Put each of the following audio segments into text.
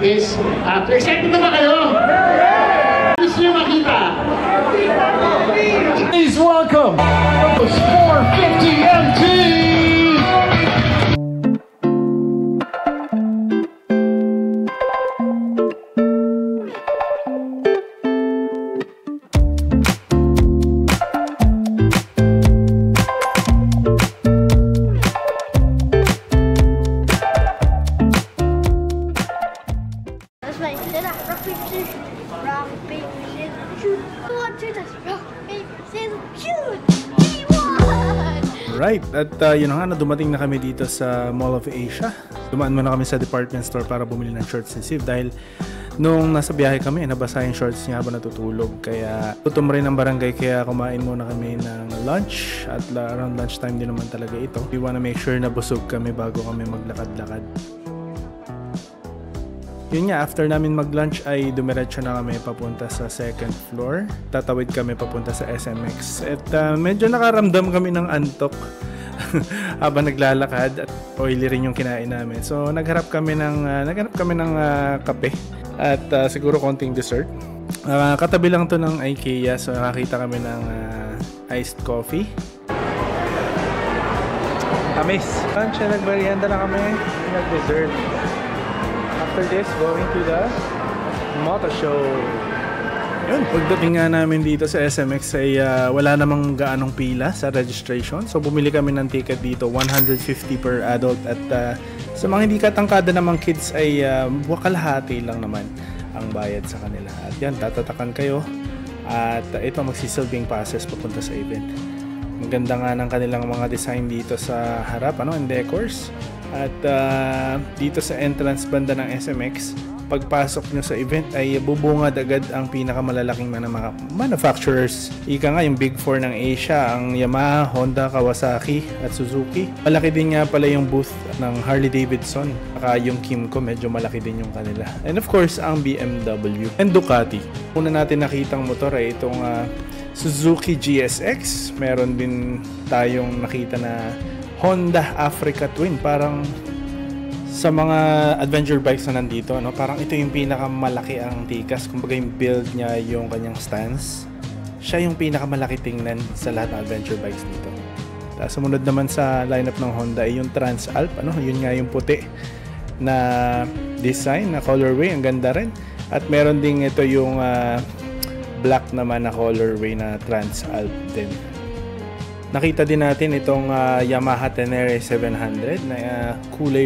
is, excited na ba kayo? Gusto nyo makita? Please welcome 450 MT! Right, at yun nga, dumating na kami dito sa Mall of Asia. Dumaan muna kami sa department store para bumili ng shorts ni Steve dahil nung nasa biyahe kami, nabasa yung shorts niya habang natutulog. Kaya tutom rin ang barangay, kaya kumain muna kami ng lunch at around lunchtime din naman talaga ito. We wanna make sure na busog kami bago kami maglakad-lakad. Yun nga, after namin mag-lunch ay dumiretso na kami papunta sa second floor. Tatawid kami papunta sa SMX. At medyo nakaramdam kami ng antok habang naglalakad at oily rin yung kinain namin. So naghanap kami ng kape at siguro konting dessert. Katabi lang to ng IKEA, so nakakita kami ng iced coffee. Amis! Lunch na nagmerienda na kami, nag-dessert. After this, going to the motor show. Yun, pagdating nga namin dito sa SMX ay wala namang gaanong pila sa registration. So bumili kami ng ticket dito, 150 per adult. At sa mga hindi katangkada namang kids ay kalahati lang naman ang bayad sa kanila. At yan, tatatakan kayo. At ito magsisilbing passes papunta sa event. Ang ganda nga ng kanilang mga design dito sa harap, and decors. At dito sa entrance banda ng SMX, pagpasok nyo sa event ay bubungad agad ang pinakamalalaking mga manufacturers. Ika nga yung Big 4 ng Asia, ang Yamaha, Honda, Kawasaki at Suzuki. Malaki din nga pala yung booth ng Harley Davidson. Saka yung Kimco, medyo malaki din yung kanila. And of course, ang BMW and Ducati. Una natin nakitang motor ay itong Suzuki GSX. Meron din tayong nakita na Honda Africa Twin. Parang sa mga adventure bikes na nandito, parang ito yung pinakamalaki ang tikas. Kumbaga yung build niya, yung kanyang stance, siya yung pinakamalaki tingnan sa lahat ng adventure bikes dito. Tapos sumunod naman sa lineup ng Honda ay yung Transalp, yun nga yung puti na design na colorway, ang ganda rin. At meron din ito yung black naman na colorway na Transalp din. Nakita din natin itong Yamaha Tenere 700 na kulay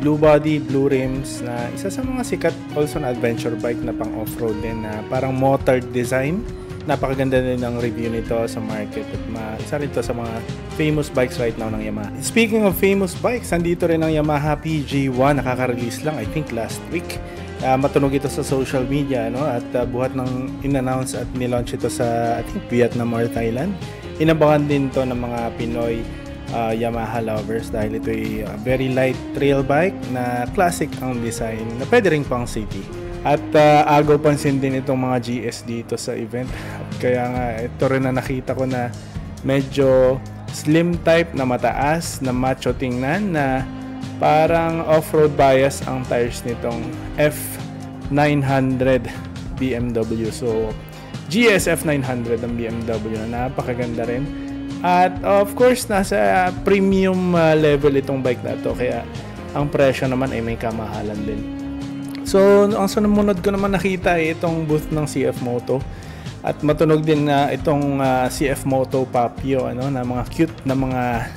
blue body, blue rims, na isa sa mga sikat also na adventure bike na pang off-road din, na parang motored design. Napakaganda din ng review nito sa market at isa rin ito sa mga famous bikes right now ng Yamaha. Speaking of famous bikes, nandito rin ang Yamaha PG1, nakaka-release lang I think last week. Matunog ito sa social media, at buhat ng in-announce at nilaunch ito sa I think Vietnam or Thailand. Inabangan din to ng mga Pinoy Yamaha lovers dahil ito ay very light trail bike na classic ang design na pwede rin pang city. At agaw pansin din itong mga GS dito sa event. Kaya nga ito rin na nakita ko na medyo slim type na mataas na macho tingnan, na parang off-road bias ang tires nitong F900 BMW. So GS F900 ng BMW na napakaganda rin. At of course, nasa premium level itong bike na to, kaya ang presyo naman ay may kamahalan din. So, ang sumunod ko naman nakita ay itong booth ng CF Moto. At matunog din na itong CF Moto Papio, na mga cute na mga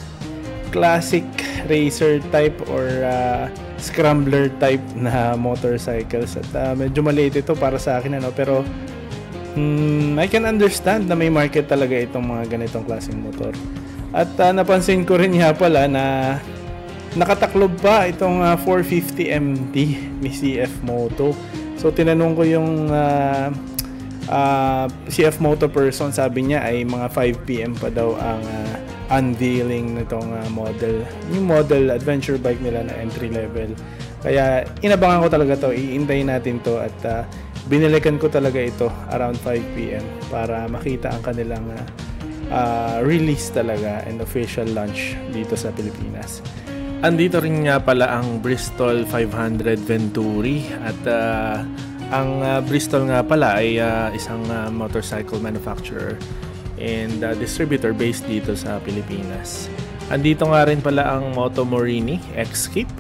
classic racer type or scrambler type na motorcycles. At medyo maliit ito para sa akin, pero I can understand na may market talaga itong mga ganitong klaseng motor. At napansin ko rin nga pala na nakataklob pa itong 450 MT ni CF Moto. So tinanong ko yung CF Moto person, sabi niya ay mga 5 PM pa daw ang unveiling nitong model. Yung model adventure bike nila na entry level. Kaya inabangan ko talaga to, iintayin natin to, at binilikan ko talaga ito around 5 PM para makita ang kanilang release talaga and official launch dito sa Pilipinas. Andito rin nga pala ang Bristol 500 Venturi at ang Bristol nga pala ay isang motorcycle manufacturer and distributor based dito sa Pilipinas. Andito nga rin pala ang Moto Morini X-Cape.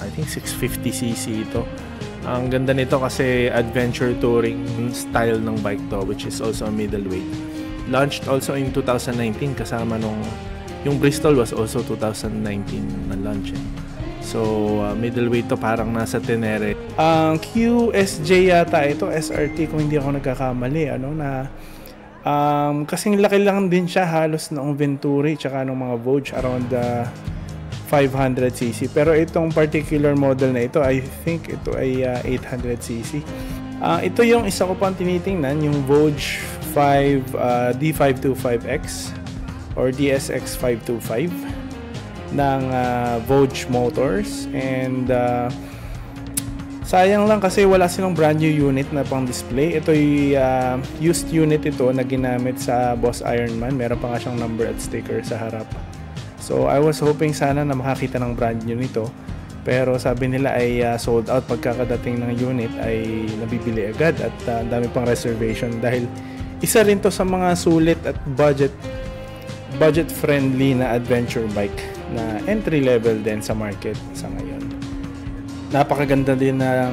I think 650cc ito. Ang ganda nito kasi adventure touring style ng bike to, which is also a middleweight. Launched also in 2019 kasama nung yung Bristol was also 2019 na launch. So middleweight to, parang nasa Tenere. Ang QSJ yata ito, SRT kung hindi ako nagkakamali, kasing laki lang din siya halos noong Venturi tsaka ng mga Vogue around 500cc. Pero itong particular model na ito, I think ito ay 800cc. Ito yung isa ko pang tinitingnan, yung Vogue D525X or DSX 525 ng Vogue Motors. And sayang lang kasi wala silang brand new unit na pang display. Ito ay used unit ito na ginamit sa Boss Ironman. Meron pa nga siyang number at sticker sa harap. So I was hoping sana na makakita ng brand new nito, pero sabi nila ay sold out pagkakadating ng unit ay nabibili agad at ang dami pang reservation dahil isa rin to sa mga sulit at budget friendly na adventure bike na entry level din sa market sa ngayon. Napakaganda din ng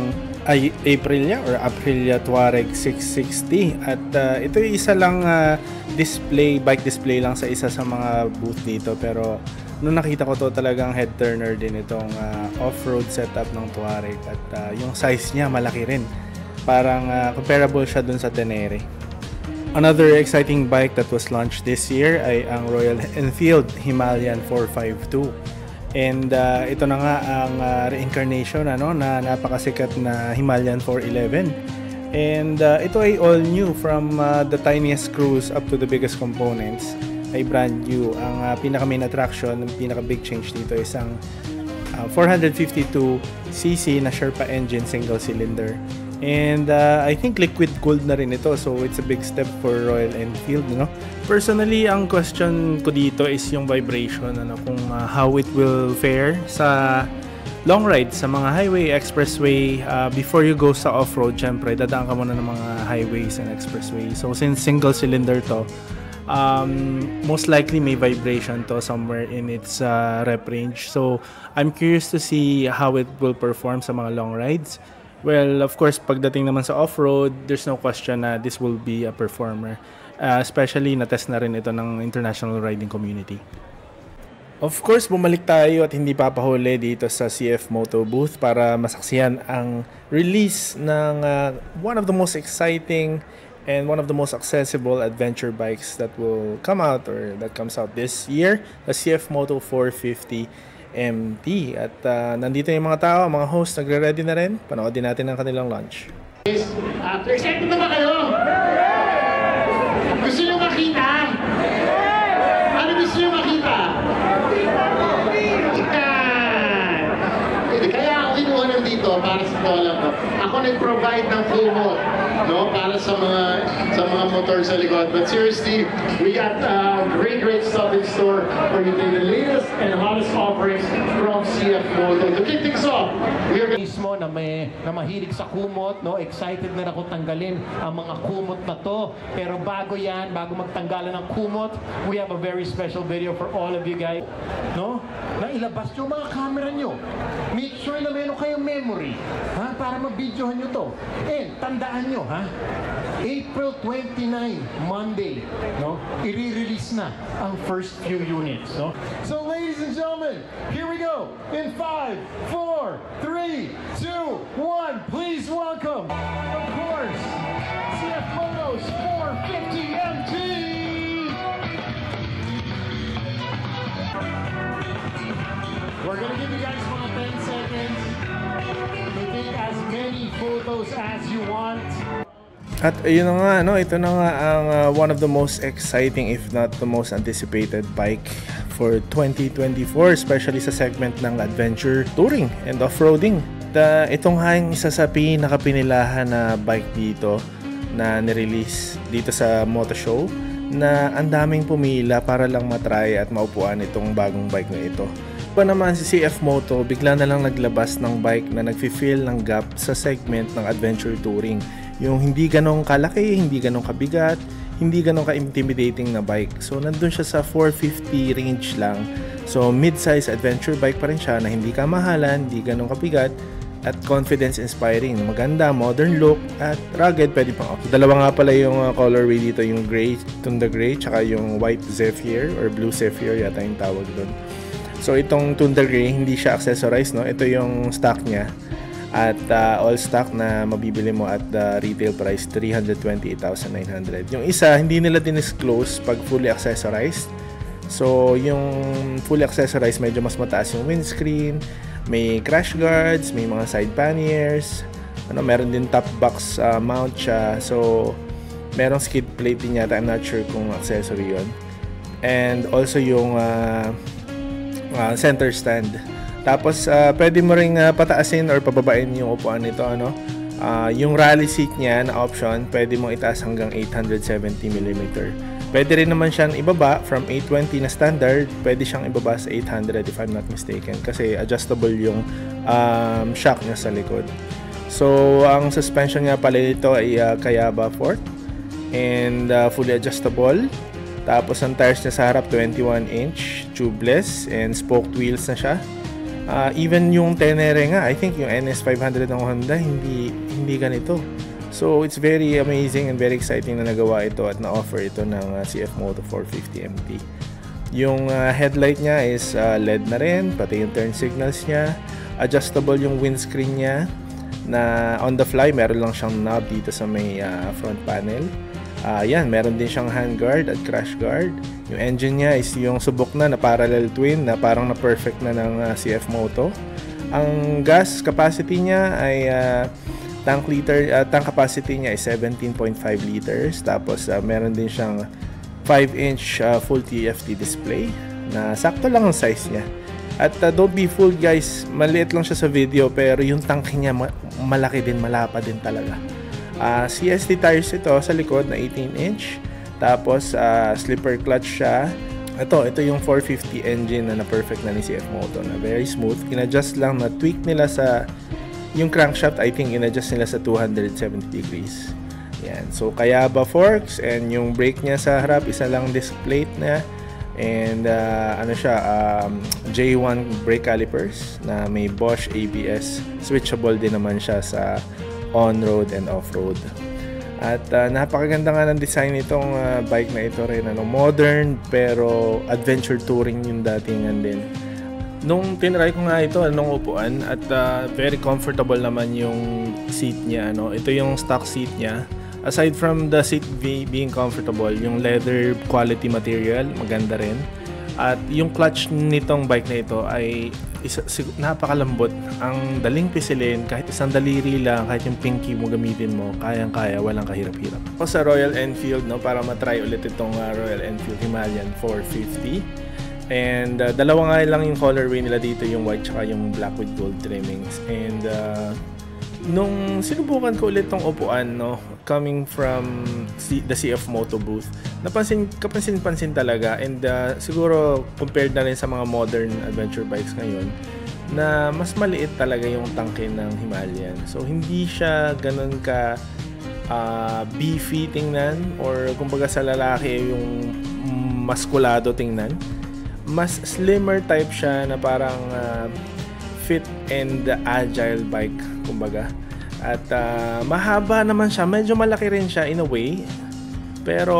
Aprilia Touareg 660 at ito yung isa lang bike display lang sa isa sa mga booth dito, pero nung nakita ko to talagang head turner din itong off-road setup ng Touareg at yung size niya malaki rin, parang comparable siya dun sa Tenere. Another exciting bike that was launched this year ay ang Royal Enfield Himalayan 452. And ito na nga ang reincarnation na napakasikat na Himalayan 411. And ito ay all new from the tiniest screws up to the biggest components ay brand new. Ang pinaka main attraction, ang pinaka big change dito is ang 452cc na Sherpa engine single cylinder. And I think liquid cooled na rin ito, so it's a big step for Royal Enfield, Personally, ang question ko dito is yung vibration, kung how it will fare sa long ride, sa mga highway, expressway. Before you go sa off-road, syempre dadaan ka muna ng mga highways and expressway. So since single cylinder to, most likely may vibration to somewhere in its rep range. So I'm curious to see how it will perform sa mga long rides. Well, of course, pagdating naman sa off-road, there's no question na this will be a performer. Especially na-test na rin ito ng international riding community. Of course, bumalik tayo at hindi papahuli dito sa CF Moto booth para masaksihan ang release ng one of the most exciting and one of the most accessible adventure bikes that will come out or that comes out this year, the CF Moto 450 MT. At nandito yung mga tao, mga host, nagre-ready na rin. Panoodin natin ang kanilang launch. Excited na ba kayo? Gusto nyo makita? Ano gusto nyo makita? Kaya ako kinuha nandito para sa tola ko. Ako nag-provide ng promo, para sa mga motor sa likod. But seriously, we got great stuff in store for you today. The latest and hottest offerings from CF Moto. To kick things off, we are mismo na mahilig sa kumot, excited na ako tanggalin ang mga kumot na to. Pero bago magtanggalan ng kumot, we have a very special video for all of you guys. Na ilabas yung mga camera nyo. Make sure na meron kayong memory, para mabidyohan nyo to. And tandaan nyo, April 29, Monday, i-release na ang first few units. So ladies and gentlemen, here we go. In 5, 4, 3, 2, 1, please welcome, of course, CF Moto's 450 MT! We're gonna give you guys about 10 seconds to take as many photos as you want. At ayun na nga, ito na nga ang one of the most exciting if not the most anticipated bike for 2024, especially sa segment ng adventure touring and off-roading. Itong nga yung isa sa pinakapinilahan na bike dito na nirelease dito sa Moto Show na ang daming pumila para lang matry at maupuan itong bagong bike na ito. Pa naman si CF Moto, bigla na lang naglabas ng bike na nagfi-fill ng gap sa segment ng adventure touring. Yung hindi ganong kalaki, hindi ganong kabigat, hindi ganong ka-intimidating na bike. So nandun siya sa 450 range lang. So mid-size adventure bike pa rin siya na hindi kamahalan, hindi ganong kabigat, at confidence inspiring. Maganda, modern look, at rugged, pwede pang off. Dalawa nga pala yung colorway dito, yung gray, Tundra Gray, tsaka yung white Zephyr or blue Zephyr yata yung tawag doon. So itong Tundra Gray, hindi siya accessorized, no? Ito yung stock niya. At all stock na mabibili mo at the retail price 328,900. Yung isa, hindi nila dinisclose pag fully accessorized. So yung fully accessorized, medyo mas mataas yung windscreen, may crash guards, may mga side panniers, meron din top box mount siya. So merong skid plate din yata, I'm not sure kung accessory yon. And also yung center stand. Tapos pwede mo ring pataasin or pababain yung upuan nito, yung rally seat niya na option, pwede mong itaas hanggang 870mm. Pwede rin naman siyang ibaba from 820 na standard, pwede siyang ibaba sa 800 if I'm not mistaken, kasi adjustable yung shock niya sa likod. So ang suspension nga pala nito ay Kayaba Forte and fully adjustable. Tapos ang tires niya sa harap 21-inch tubeless and spoked wheels na siya. Even yung Tenere nga, I think yung NS500 ng Honda hindi ganito. So it's very amazing and very exciting na nagawa ito at na-offer ito ng CF Moto 450 MT. Yung headlight niya is LED na rin, pati yung turn signals niya. Adjustable yung windscreen niya na on the fly, meron lang siyang knob dito sa may front panel. Yan, meron din siyang handguard at crash guard. Yung engine niya is yung subok na parallel twin na parang na-perfect na ng CF Moto. Ang gas capacity niya ay tank capacity niya ay 17.5 liters. Tapos meron din siyang 5-inch full TFT display na sakto lang ang size niya. At don't be fooled guys, maliit lang siya sa video pero yung tank niya malaki din, malapa din talaga. CST tires ito sa likod na 18-inch. Tapos slipper clutch siya. Ito yung 450 engine na perfect na ni CF Moto na very smooth. In-adjust lang, na tweak nila sa yung crankshaft, I think in-adjust nila sa 270 degrees. Yan. So Kayaba forks, and yung brake niya sa harap, isa lang disc plate na. And J1 brake calipers na may Bosch ABS. Switchable din naman siya sa on-road and off-road. At napakaganda nga ng design nitong bike na ito rin. Modern pero adventure touring yung datingan din. Nung tinry ko nga ito, upuan, at very comfortable naman yung seat niya. Ito yung stock seat niya. Aside from the seat being comfortable, yung leather quality material, maganda rin. At yung clutch nitong bike na ito ay napakalambot. Ang daling pisilin, kahit isang daliri lang, kahit yung pinky mo gamitin mo, kayang-kaya, walang kahirap-hirap. Ako sa Royal Enfield, para matry ulit itong Royal Enfield Himalayan 450. And dalawa nga lang yung colorway nila dito, yung white tsaka yung black with gold trimmings. And nung sinubukan ko ulit tong upuan, coming from the CF Moto booth, kapansin-pansin talaga. And siguro compared na rin sa mga modern adventure bikes ngayon, na mas maliit talaga yung tangke ng Himalayan. So hindi siya ganun ka beefy tingnan, or kumbaga sa lalaki yung maskulado tingnan. Mas slimmer type siya na parang fit and agile bike, kumbaga. At mahaba naman siya, medyo malaki rin siya in a way. Pero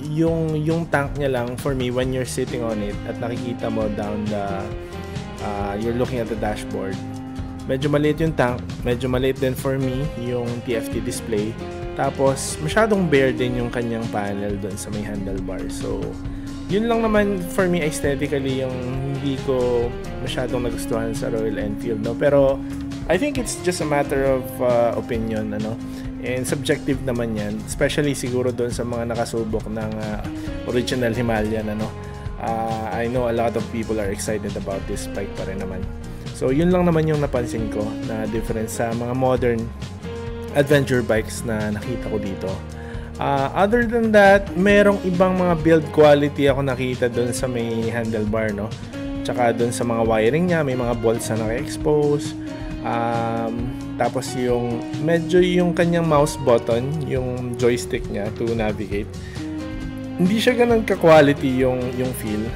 yung tank niya lang, for me, when you're sitting on it at nakikita mo down you're looking at the dashboard, medyo maliit yung tank, medyo maliit din for me yung TFT display. Tapos masyadong bare din yung kanyang panel doon sa may handlebar. So yun lang naman for me aesthetically yung hindi ko masyadong nagustuhan sa Royal Enfield, Pero I think it's just a matter of opinion, and subjective naman yan, especially siguro doon sa mga nakasubok ng original Himalayan, I know a lot of people are excited about this bike pa rin naman. So yun lang naman yung napansin ko na difference sa mga modern adventure bikes na nakita ko dito. Other than that, merong ibang mga build quality ako nakita doon sa may handlebar, Tsaka dun sa mga wiring niya, may mga bolts na naka-expose. Tapos yung medyo yung kanyang mouse button, yung joystick niya to navigate, hindi siya ganun ka-quality yung feel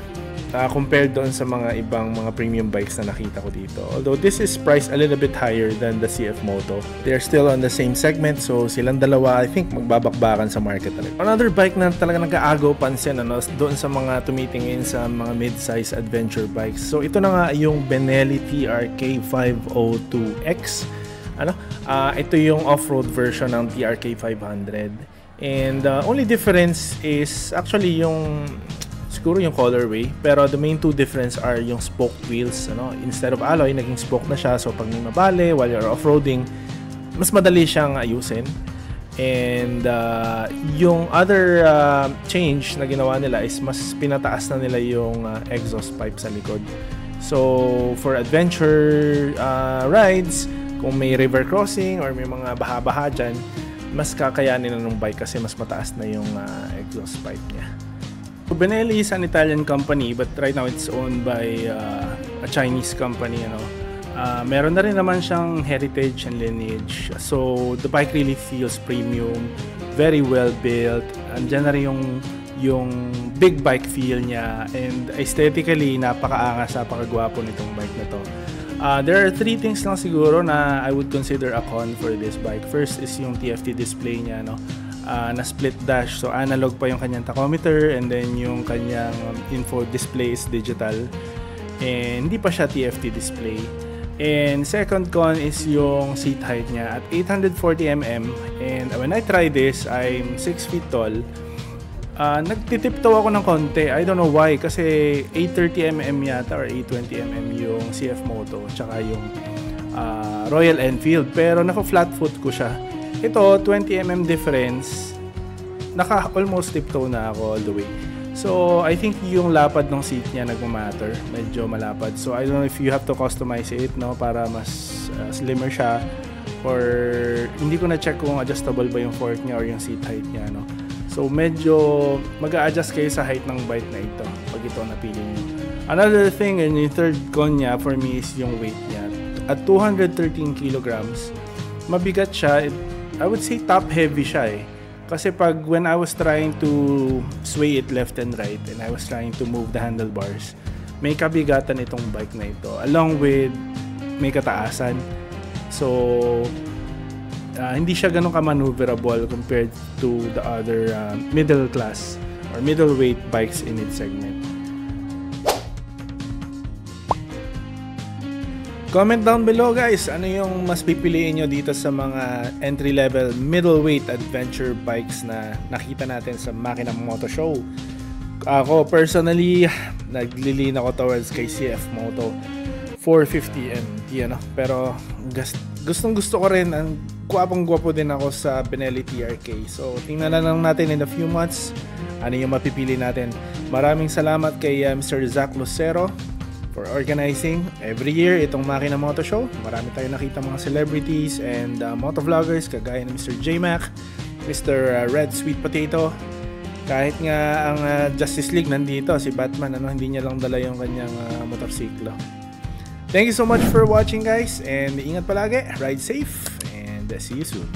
compared doon sa mga ibang mga premium bikes na nakita ko dito. Although this is priced a little bit higher than the CF Moto. They're still on the same segment, so silang dalawa I think magbabakbakan sa market talaga. Another bike na talaga nag-aagaw pansin doon sa mga tumitingin sa mga mid-size adventure bikes. So ito na nga yung Benelli TRK 502X. Ito yung off-road version ng TRK 500. And only difference is actually siguro yung colorway, pero the main two difference are yung spoke wheels. Instead of alloy, naging spoke na siya, so pag may mabale while you're off-roading, mas madali siyang ayusin. And yung other change na ginawa nila is mas pinataas na nila yung exhaust pipe sa likod. So for adventure rides, kung may river crossing or may mga baha-baha dyan, mas kakayanin na ng bike kasi mas mataas na yung exhaust pipe niya. Benelli is an Italian company, but right now it's owned by a Chinese company. Meron na rin naman siyang heritage and lineage. So the bike really feels premium, very well built. Andiyan na rin yung big bike feel niya, and aesthetically napakaangas, napakagwapo nitong bike na to. There are three things lang siguro na I would consider a con for this bike. First is yung TFT display niya, na split dash, so analog pa yung kanyang tachometer, and then yung kanyang info display is digital, and hindi pa siya TFT display. And second con is yung seat height niya at 840mm, and when I try this, I'm 6 feet tall. Nagtitiptoe ako ng konti, I don't know why, kasi 830mm yata or 820mm yung CF Moto tsaka yung Royal Enfield, pero naka-flat foot ko siya. Ito, 20mm difference, naka-almost tiptoe na ako all the way. So, I think yung lapad ng seat niya nagmamatter, medyo malapad. So, I don't know if you have to customize it, para mas slimmer siya, or hindi ko na-check kung adjustable ba yung fork niya or yung seat height niya, So, medyo mag-a-adjust kayo sa height ng bike na ito pag ito napili niyo. Another thing, and yung third con niya for me is yung weight niya. At 213 kilograms, mabigat siya. I would say top heavy siya Kasi when I was trying to sway it left and right and I was trying to move the handlebars, may kabigatan itong bike na ito along with may kataasan. So hindi siya ganun ka-maneuverable compared to the other middle class or middleweight bikes in its segment. Comment down below guys, ano yung mas pipiliin nyo dito sa mga entry-level middleweight adventure bikes na nakita natin sa Makina Moto Show. Ako personally, naglilin ako towards kay CF Moto 450 MT, pero gustong gusto ko rin, ang gwapong-gwapo din ako sa Benelli TRK. So tingnan na lang natin in a few months ano yung mapipili natin. Maraming salamat kay Mr. Zach Lucero for organizing every year itong Makina Moto Show. Marami tayong nakita mga celebrities and motovloggers kagaya ni Mr. J-Mac, Mr. Red Sweet Potato. Kahit nga ang Justice League nandito, si Batman, hindi niya lang dala yung kanyang motorsiklo. Thank you so much for watching guys, and ingat palagi, ride safe, and see you soon.